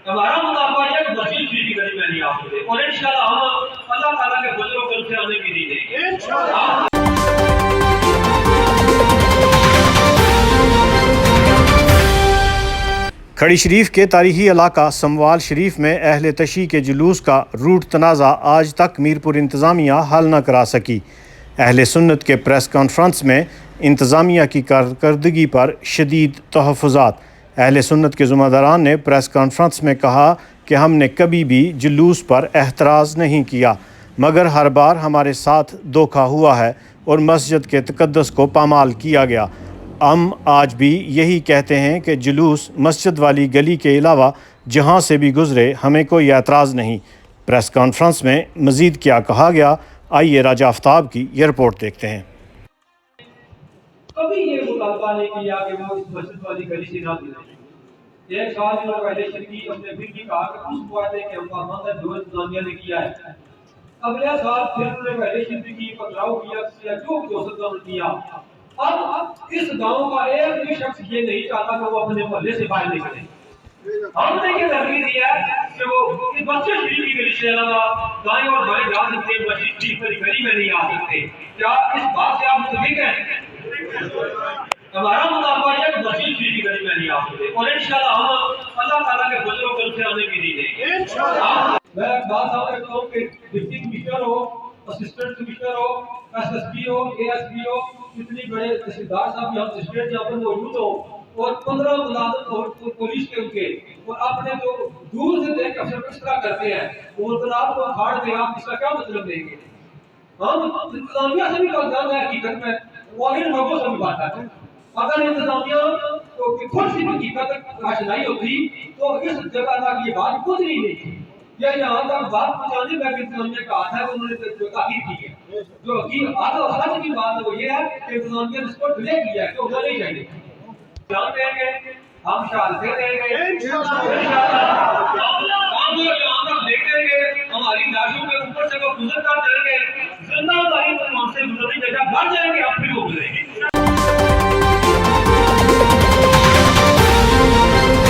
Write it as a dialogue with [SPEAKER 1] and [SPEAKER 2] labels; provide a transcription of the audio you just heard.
[SPEAKER 1] ہمارا مطالبہ یہ کہ مسجد فری کی گلی میں نہیں آپ دے اور انشاءاللہ ہم اللہ تعالیٰ کے فضل و کرم سے آنے بھی نہیں دیں گے.
[SPEAKER 2] کھڑی شریف کے تاریخی علاقہ سموال شریف میں اہل تشیع کے جلوس کا روٹ تنازع آج تک میرپور انتظامیہ حل نہ کرا سکی. اہل سنت کے پریس کانفرنس میں انتظامیہ کی کارکردگی پر شدید تحفظات. اہل سنت کے ذمہ داران نے پریس کانفرنس میں کہا کہ ہم نے کبھی بھی جلوس پر اعتراض نہیں کیا، مگر ہر بار ہمارے ساتھ دھوکہ ہوا ہے اور مسجد کے تقدس کو پامال کیا گیا. ہم آج بھی یہی کہتے ہیں کہ جلوس مسجد والی گلی کے علاوہ جہاں سے بھی گزرے ہمیں کوئی اعتراض نہیں. پریس کانفرنس میں مزید کیا کہا گیا، آئیے راجہ آفتاب کی یہ رپورٹ دیکھتے ہیں.
[SPEAKER 1] کبھی یہ مطالبہ نہیں کیا کہ وہ اس مسجد والی گلی سے نہ گزرے. ایک سال میں لوگ الیکشن کی ہم نے پھر بھی کہا کہ اس وعدے کے مفاہمت جو انتظامیہ نے کیا ہے. اگلے سال پھر انہوں نے الیکشن کی پکڑاؤ کیا جو انہوں نے کیا. اب اس گاؤں کا ایک بھی شخص یہ نہیں چاہتا کہ وہ اپنے محلے سے باہر نکلے. ہم نے یہ ترغیب دیا کہ وہ مسجد شریف کی گلی سے علاوہ دائیں اور بائیں جا سکتے ہیں، مسجد شریف کی گلی میں نہیں آ سکتے. کیا اس بات سے آپ متفق ہیں؟ ہمارا مطالبہ یہ کہ مسجد شریف کی گلی میں نہیں آ سکتے اور انشاءاللہ ہم اللہ تعالیٰ کے فضل و کرم سے آنے بھی نہیں دیں گے. میں بات صاحب رکھتا ہوں کہ ڈپٹی کمشنر ہو، اسسٹنٹ کمشنر ہو، ایس ایس پی ہو، اے ایس پی ہو، اتنی بڑے تحصیلدار صاحب یہاں اسٹیٹ یہاں پر موجود ہو اور 15 ملازم اور پولیس کے ان کے اور اپنے جو دور سے دیکھ افسر کس طرح کرتے ہیں اور گلاب کو کھاڑ دیں، آپ اس کا کیا مطلب دیں گے؟ ہم انتظامیہ سے بھی کاغذات ہے حقیقت میں اور ان لوگوں سے بھی بات کرتے ہیں. اگر انتظامیہ کو خود سی حقیقت آشنائی ہوتی تو اس جگہ تک یہ بات گزری نہیں تھی. یہ یہاں تک بات پہنچانے میں انتظامیہ کا ہاتھ ہے، انہوں نے جو تاکید کی ہے. جو حقیقت کی بات ہے وہ یہ ہے کہ انتظامیہ نے اس کو ڈیلے کیا ہے کہ ہونا نہیں چاہیے. جان دیں گے، ہم شہادتیں دیں گے، انشاءاللہ ہم یہاں تک دیکھیں گے، ہماری لاشوں کے اوپر سے وہ گزر کر جائیں گے، زندہ داری پر ہم سے گزرنے جگہ بڑھ جائیں گے.